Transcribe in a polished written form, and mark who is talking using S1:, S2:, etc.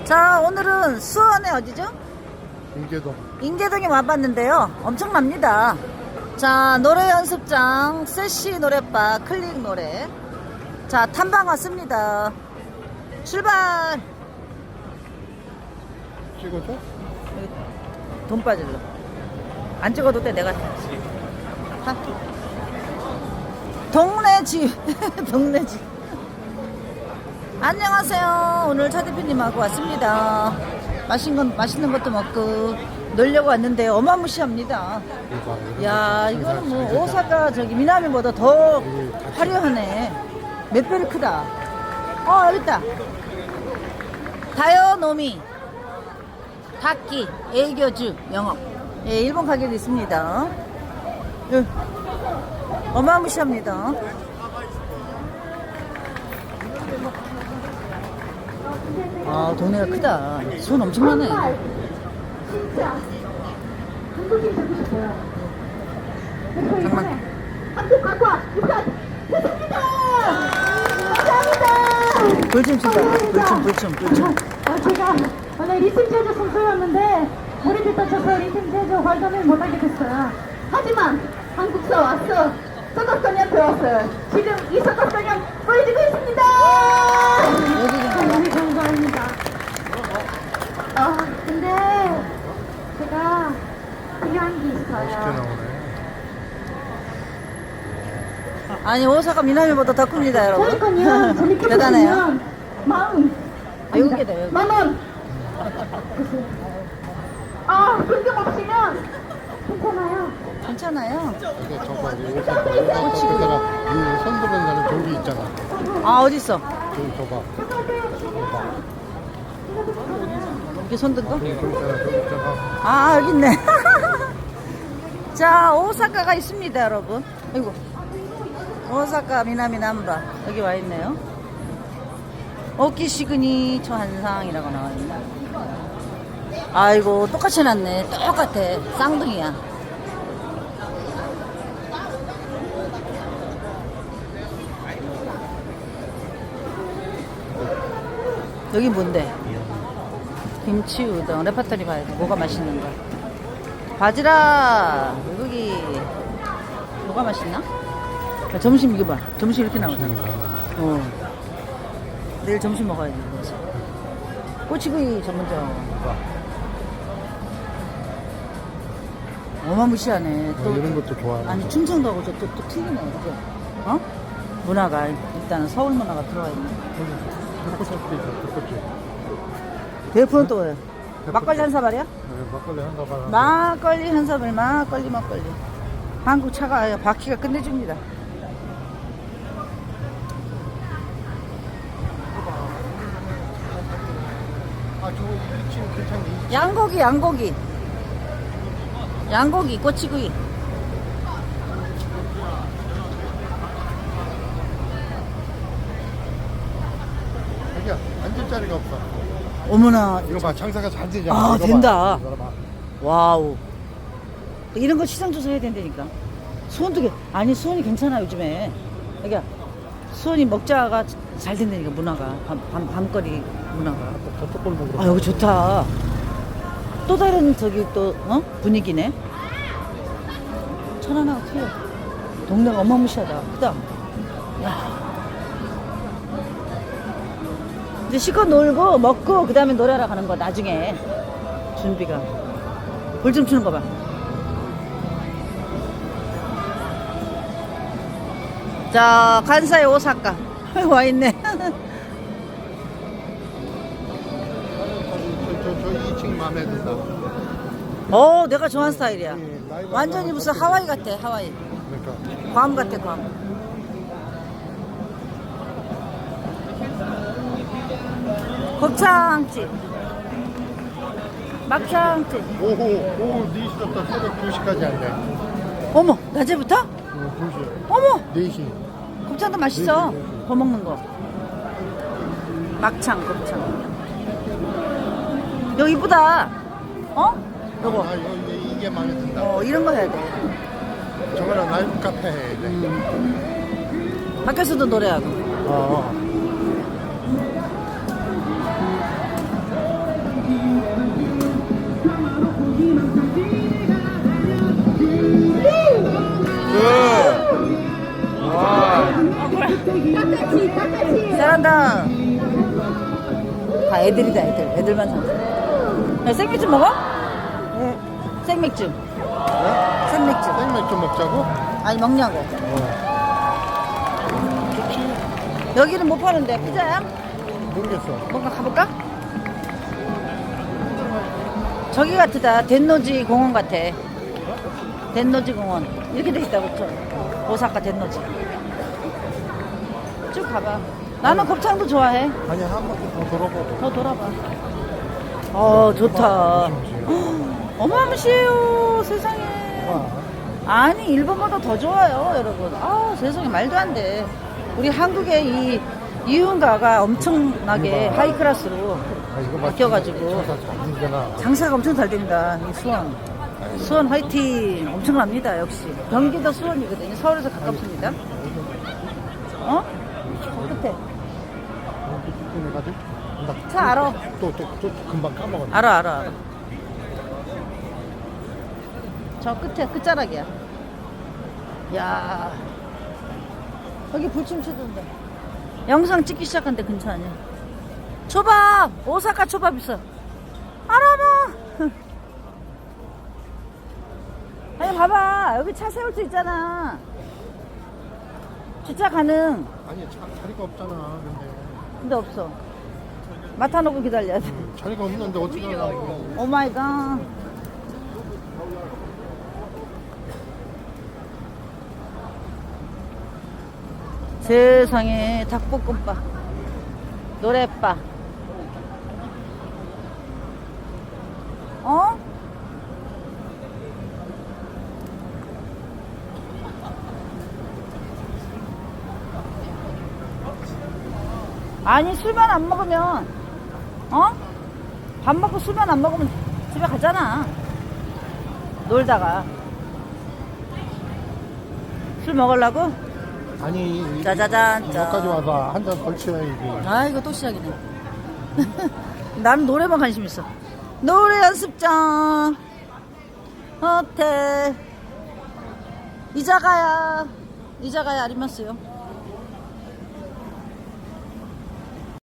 S1: 자, 오늘은 수원의 어디죠?
S2: 인계동.
S1: 인계동에 와봤는데요. 엄청납니다. 자, 노래 연습장, 세시 노래바, 클릭 노래. 자, 탐방 왔습니다. 출발!
S2: 찍어줘?
S1: 여기 돈 빠질러. 안 찍어도 돼, 내가. 가. 동네 집. 동네 집. 안녕하세요. 오늘 차 대표님하고 왔습니다. 맛있는 것도 먹고 놀려고 왔는데 어마무시합니다. 야, 이거는 뭐 오사카 저기 미나미보다 더 화려하네. 몇 배를 크다. 여기 있다. 다요노미 닭기 애교주 영업. 예, 일본 가게도 있습니다. 예, 어마무시합니다. 아, 동네가 크다. 손 엄청 많네. 잠깐만. 불춤 춘다. 불춤.
S3: 제가 원래 리듬 제조 선수였는데 우리 다쳐서 리듬 제조 활동을 못하게 됐어요. 하지만 한국서 왔어. 서커스터년 배웠어요. 지금 이 서커스터년 보여주고 있습니다. 너무 감사합니다. 근데 제가 필요한 게
S2: 멋있게
S3: 있어요.
S2: 나오네.
S1: 아니, 오사카 미나미보다 더 큽니다, 여러분.
S3: 저니까요. 재밌게
S1: 대단해요.
S3: 보시면 마음
S1: 여기다, 여기.
S3: 10,000원. 그렇게 먹으시면 괜찮아요.
S1: 괜찮아요.
S2: 이게 저거 오사카 이 손들은 나는 저기 있잖아.
S1: 아, 어딨어?
S2: 저기 저봐.
S1: 이게 손든 거?
S2: 저기 있잖아.
S1: 아, 여기 있네. 자, 오사카가 있습니다, 여러분. 아이고. 오사카 미나미 남바. 여기 와 있네요. 오키시그니 초한상이라고 나와 있네. 아이고, 똑같이 해놨네. 똑같아. 쌍둥이야. 여기 뭔데? 김치 우동 레파토리 봐야 돼. 뭐가 맛있는가? 바지락 여기 뭐가 맛있나? 야, 점심 이거 봐. 점심 이렇게 나오잖아. 내일 점심 먹어야지. 꼬치구이 전문점. 어마무시하네. 또
S2: 이런 것도 좋아하는.
S1: 아니, 충청도하고 또 틀리네. 그죠? 어? 문화가 일단은 서울 문화가 들어와 있네. 대포는 또 뭐예요? 막걸리 한 사발이야?
S2: 막걸리 한 사발.
S1: 막걸리 한 사발, 막걸리. 한국 차가 바퀴가 끝내줍니다.
S2: 아, 저거 2층 괜찮네.
S1: 양고기, 꼬치구이.
S2: 자기야, 앉을 자리가 없어.
S1: 어머나.
S2: 이거 봐, 장사가 잘 되잖아.
S1: 아,
S2: 이거
S1: 된다.
S2: 봐. 이거 봐.
S1: 와우. 이런 거 시장조사 해야 된다니까. 수원이 괜찮아, 요즘에. 그러니까 수원이 먹자가 잘 된다니까, 문화가. 밤거리 문화가.
S2: 저쪽 골목으로.
S1: 아, 여기 좋다. 또 다른 분위기네. 천안하고 틀려. 동네가 어마무시하다. 크다. 야. 이제 실컷 놀고 먹고 그 다음에 노래하러 가는 거 나중에 준비가. 불 좀 추는 거 봐. 자, 간사이 오사카 와 있네.
S2: 저 2층 마음에 든다.
S1: 내가 좋아하는 스타일이야. 완전히 무슨 하와이 같아, 하와이.
S2: 그러니까.
S1: 괌 같아, 괌. 곱창집. 막창집.
S2: 오후 4시부터 새벽 2시까지 한대.
S1: 어머, 낮에부터?
S2: 2시.
S1: 어머,
S2: 4시.
S1: 곱창도 맛있어. 더 먹는 거. 막창, 곱창. 여기 이쁘다. 여보.
S2: 이게 마음에 든다.
S1: 이런 거 해야 돼.
S2: 저거는 라이브 카페 해야 돼.
S1: 밖에서도 노래하고. 잘한다. 다 애들이다, 애들. 애들만 사. 야, 생맥주 먹어?
S2: 응?
S1: 생맥주.
S2: 네?
S1: 생맥주.
S2: 생맥주 먹자고?
S1: 아니, 먹냐고.
S2: 좋지.
S1: 여기는 못 파는데, 피자야?
S2: 모르겠어.
S1: 뭔가 가볼까? 저기 같다. 덴노지 공원 같아. 덴노지 공원. 이렇게 돼 있다고, 저. 오사카 덴노지. 쭉 가봐. 나는 곱창도 좋아해.
S2: 아니, 한 바퀴 더 돌아보고.
S1: 더 돌아봐. 좋다. 어마무시해요, 세상에. 아니, 일본보다 더 좋아요, 여러분. 세상에 말도 안 돼. 우리 한국의 이 이윤가가 엄청나게 하이 클래스로 바뀌어가지고 장사가 엄청 잘 됩니다. 이 수원. 수원 화이팅 엄청납니다, 역시. 경기도 수원이거든요. 서울에서 가깝습니다. 끝에. 차 알아.
S2: 또 금방 까먹었네.
S1: 알아. 저 끝에 끝자락이야. 야, 여기 불춤 추던데. 영상 찍기 시작한데 괜찮냐? 초밥, 오사카 초밥 있어. 알아봐. 아니 봐봐, 여기 차 세울 수 있잖아. 주차 가능.
S2: 아니, 자리가 없잖아,
S1: 근데 없어. 맡아놓고 기다려야 돼.
S2: 자리가 없는데 어떻게 하려고.
S1: 오 마이 갓. 세상에 닭볶음밥, 노래바. 아니, 술만 안 먹으면, 밥 먹고 술만 안 먹으면 집에 가잖아. 놀다가. 술 먹으려고?
S2: 아니,
S1: 짜자잔,
S2: 여기까지 와서 한 잔 걸쳐야지.
S1: 이거 또 시작이네. 나는 노래만 관심 있어. 노래 연습장, 호텔, 이자가야 아리마스요.